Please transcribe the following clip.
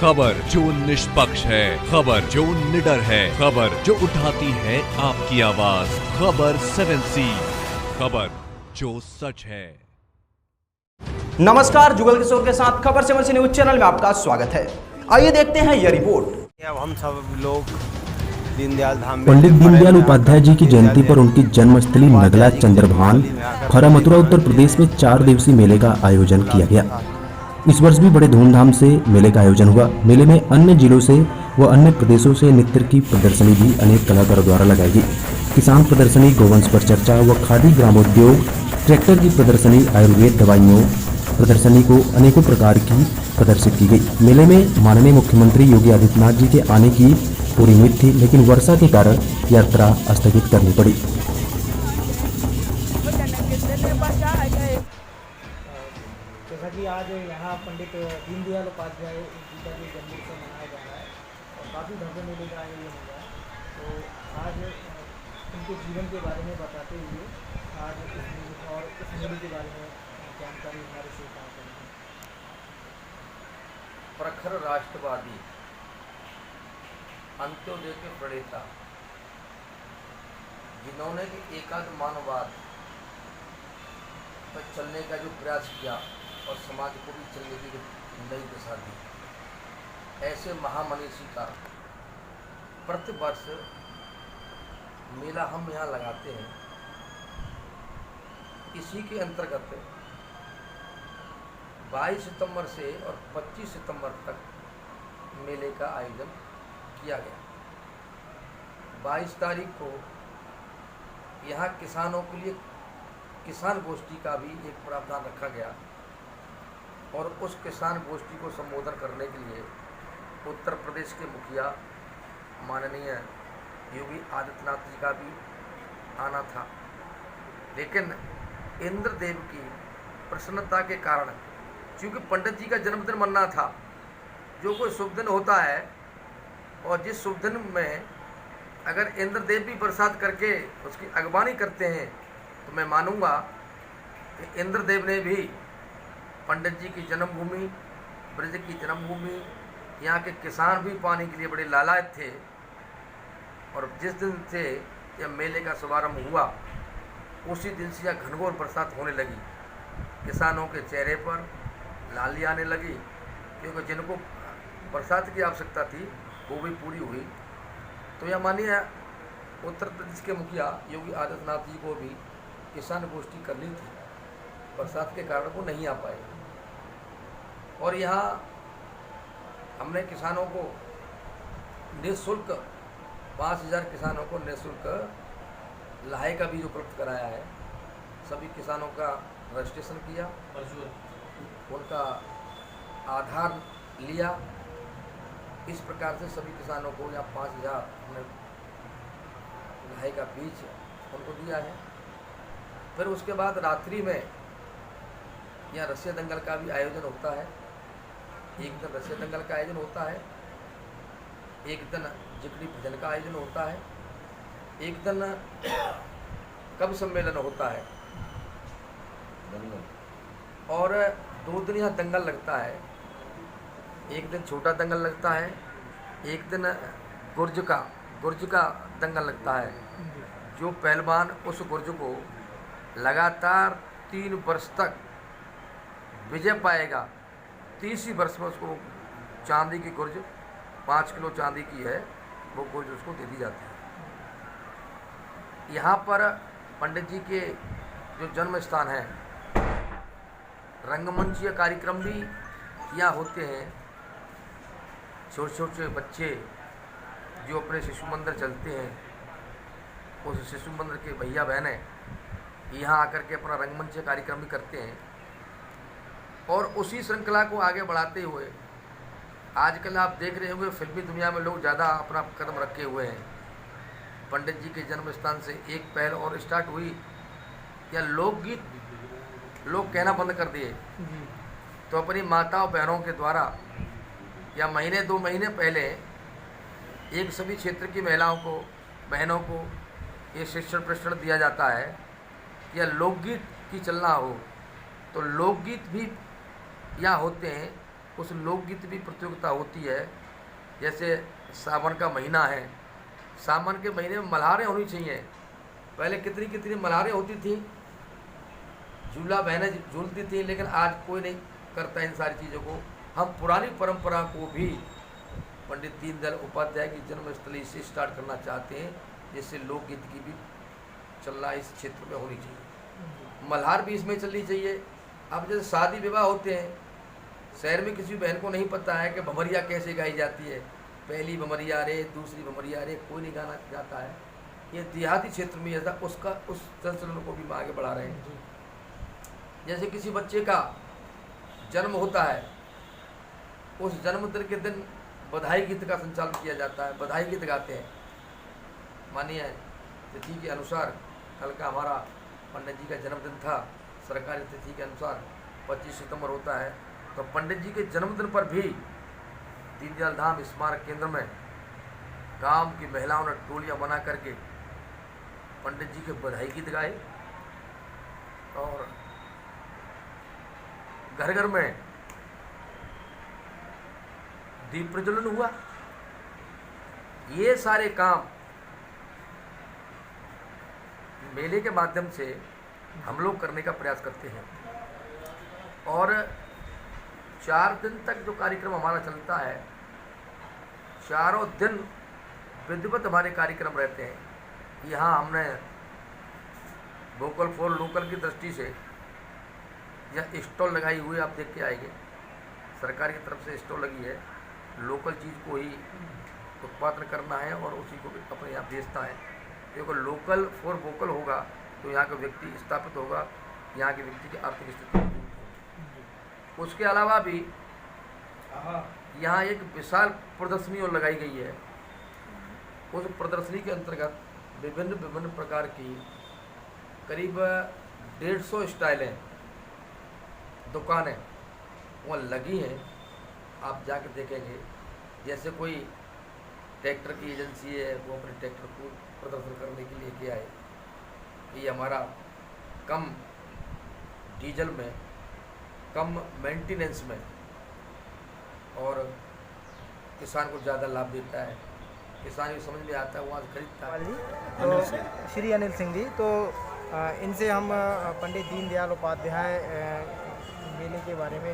खबर जो निष्पक्ष है, खबर जो निडर है, खबर जो उठाती है आपकी आवाज, खबर 7C, खबर जो सच है। नमस्कार, जुगल किशोर के साथ खबर 7C न्यूज चैनल में आपका स्वागत है। आइए देखते हैं यह रिपोर्ट। अब हम सब लोग दीनदयाल धाम पंडित दीनदयाल उपाध्याय जी की जयंती पर उनकी जन्मस्थली नगला चंद्रभान खरा मथुरा उत्तर प्रदेश में 4 दिवसीय मेले का आयोजन किया गया। इस वर्ष भी बड़े धूमधाम से मेले का आयोजन हुआ। मेले में अन्य जिलों से व अन्य प्रदेशों से नृत्य की प्रदर्शनी भी अनेक कलाकारों द्वारा लगाई गई। किसान प्रदर्शनी, गोवंश पर चर्चा व खादी ग्रामोद्योग, ट्रैक्टर की प्रदर्शनी, आयुर्वेद दवाइयों प्रदर्शनी को अनेकों प्रकार की प्रदर्शित की गई। मेले में माननीय मुख्यमंत्री योगी आदित्यनाथ जी के आने की पूरी उम्मीद थी, लेकिन वर्षा के कारण यात्रा स्थगित करनी पड़ी। जैसा कि आज यहाँ पंडित दीनदयाल उपाध्याय जी का जो जन्मदिवस मनाया जा रहा है और काफ़ी भव्य मेले का आयोजन हो रहा है, तो आज उनके जीवन के बारे में बताते हुए आज इस मेले के बारे में जानकारी हमारे से प्राप्त करेंगे। प्रखर राष्ट्रवादी, अंत्योदय के प्रणेता, जिन्होंने एकात्म मानववाद पर चलने का जो प्रयास किया और समाज को भी चलने की नई दिशा दी, ऐसे महामनीषी का प्रतिवर्ष मेला हम यहाँ लगाते हैं। इसी के अंतर्गत 22 सितंबर से और 25 सितंबर तक मेले का आयोजन किया गया। 22 तारीख को यहाँ किसानों के लिए किसान गोष्ठी का भी एक प्रावधान रखा गया और उस किसान गोष्ठी को संबोधन करने के लिए उत्तर प्रदेश के मुखिया माननीय योगी आदित्यनाथ जी का भी आना था, लेकिन इंद्रदेव की प्रसन्नता के कारण, क्योंकि पंडित जी का जन्मदिन मनाना था, जो कोई शुभ दिन होता है और जिस शुभ दिन में अगर इंद्रदेव भी बरसात करके उसकी अगवानी करते हैं, तो मैं मानूंगा कि इंद्रदेव ने भी पंडित जी की जन्मभूमि, ब्रज की जन्मभूमि, यहाँ के किसान भी पानी के लिए बड़े लालायत थे। और जिस दिन से यह मेले का शुभारंभ हुआ, उसी दिन से यह घनघोर बरसात होने लगी। किसानों के चेहरे पर लाली आने लगी, क्योंकि जिनको बरसात की आवश्यकता थी वो भी पूरी हुई। तो यह मानिए उत्तर प्रदेश के मुखिया योगी आदित्यनाथ जी को भी किसान गोष्ठी करनी थी, बरसात के कारण वो नहीं आ पाए। और यहाँ हमने किसानों को निःशुल्क 5000 किसानों को निःशुल्क लाहे का बीज उपलब्ध कराया है। सभी किसानों का रजिस्ट्रेशन किया, उनका आधार लिया। इस प्रकार से सभी किसानों को यहाँ 5000 हमने लाहे का बीज उनको दिया है। फिर उसके बाद रात्रि में यहाँ रस्सी दंगल का भी आयोजन होता है। एक दिन रस्सी दंगल का आयोजन होता है, एक दिन जिकड़ी भजन का आयोजन होता है, एक दिन कवि सम्मेलन होता है और 2 दिन यहाँ दंगल लगता है। एक दिन छोटा दंगल लगता है, एक दिन गुर्ज का दंगल लगता है। जो पहलवान उस गुर्ज को लगातार 3 वर्ष तक विजय पाएगा, 30 वर्ष में उसको चांदी की गुर्ज, 5 किलो चांदी की है, वो गुर्ज उसको दे दी जाती है। यहाँ पर पंडित जी के जो जन्म स्थान है, रंगमंचीय कार्यक्रम भी यहाँ होते हैं। छोटे छोटे बच्चे जो अपने शिशु मंदिर चलते हैं, उस शिशु मंदिर के भैया बहनें यहाँ आकर के अपना रंगमंच कार्यक्रम भी करते हैं। और उसी श्रृंखला को आगे बढ़ाते हुए आजकल आप देख रहे होंगे फिल्मी दुनिया में लोग ज़्यादा अपना कदम रखे हुए हैं। पंडित जी के जन्म स्थान से एक पहल और स्टार्ट हुई, या लोकगीत लोग कहना बंद कर दिए, तो अपनी माताओं बहनों के द्वारा या महीने 2 महीने पहले एक सभी क्षेत्र की महिलाओं को, बहनों को ये शिक्षण प्रशिक्षण दिया जाता है कि या लोकगीत की चलना हो, तो लोकगीत भी यहाँ होते हैं। उस लोकगीत भी प्रतियोगिता होती है। जैसे सावन का महीना है, सावन के महीने में मल्हारें होनी चाहिए। पहले कितनी कितनी मल्हारें होती थी, झूला बहनें झूलती थी, लेकिन आज कोई नहीं करता इन सारी चीज़ों को। हम पुरानी परंपरा को भी पंडित दीनदयाल उपाध्याय की जन्मस्थली से स्टार्ट करना चाहते हैं, जिससे लोकगीत की भी चलना इस क्षेत्र में होनी चाहिए, मल्हार भी इसमें चलनी चाहिए। अब जैसे शादी विवाह होते हैं, शहर में किसी बहन को नहीं पता है कि भमरिया कैसे गाई जाती है, पहली भमरिया रे, दूसरी भमरिया रे, कोई नहीं गाना जाता है। ये देहाती क्षेत्र में ऐसा उसका उस संचलन को भी हम आगे बढ़ा रहे हैं। जैसे किसी बच्चे का जन्म होता है, उस जन्मदिन के दिन बधाई गीत का संचालन किया जाता है, बधाई गीत गाते हैं। मानिए तिथि के अनुसार कल का हमारा पंडित जी का जन्मदिन था, सरकारी तिथि के अनुसार 25 सितंबर होता है, तो पंडित जी के जन्मदिन पर भी दीनदयाल धाम स्मारक केंद्र में गांव की महिलाओं ने टोलियां बना करके पंडित जी के बधाई गीत गाए और घर घर में दीप प्रज्वलन हुआ। ये सारे काम मेले के माध्यम से हम लोग करने का प्रयास करते हैं और 4 दिन तक जो कार्यक्रम हमारा चलता है, चारों दिन विधिवत हमारे कार्यक्रम रहते हैं। यहाँ हमने वोकल फॉर लोकल की दृष्टि से यह स्टॉल लगाई हुई, आप देख के आएंगे, सरकार की तरफ से स्टॉल लगी है। लोकल चीज़ को ही उत्पादन करना है और उसी को अपने यहाँ बेचना है, क्योंकि लोकल फॉर वोकल होगा तो यहाँ का व्यक्ति स्थापित होगा, यहाँ के व्यक्ति की आर्थिक स्थिति। उसके अलावा भी यहाँ एक विशाल प्रदर्शनी और लगाई गई है। उस प्रदर्शनी के अंतर्गत विभिन्न विभिन्न प्रकार की करीब 150 स्टाइलें दुकानें वहाँ लगी हैं, आप जाकर देखेंगे। जैसे कोई ट्रैक्टर की एजेंसी है, वो अपने ट्रैक्टर को प्रदर्शन करने के लिए के आए। ये हमारा कम डीजल में, कम मेंटेनेंस में और किसान को ज़्यादा लाभ देता है। किसान को समझ में आता है, वहाँ से खरीदता है। तो श्री अनिल सिंह जी, तो इनसे हम पंडित दीनदयाल उपाध्याय मेले के बारे में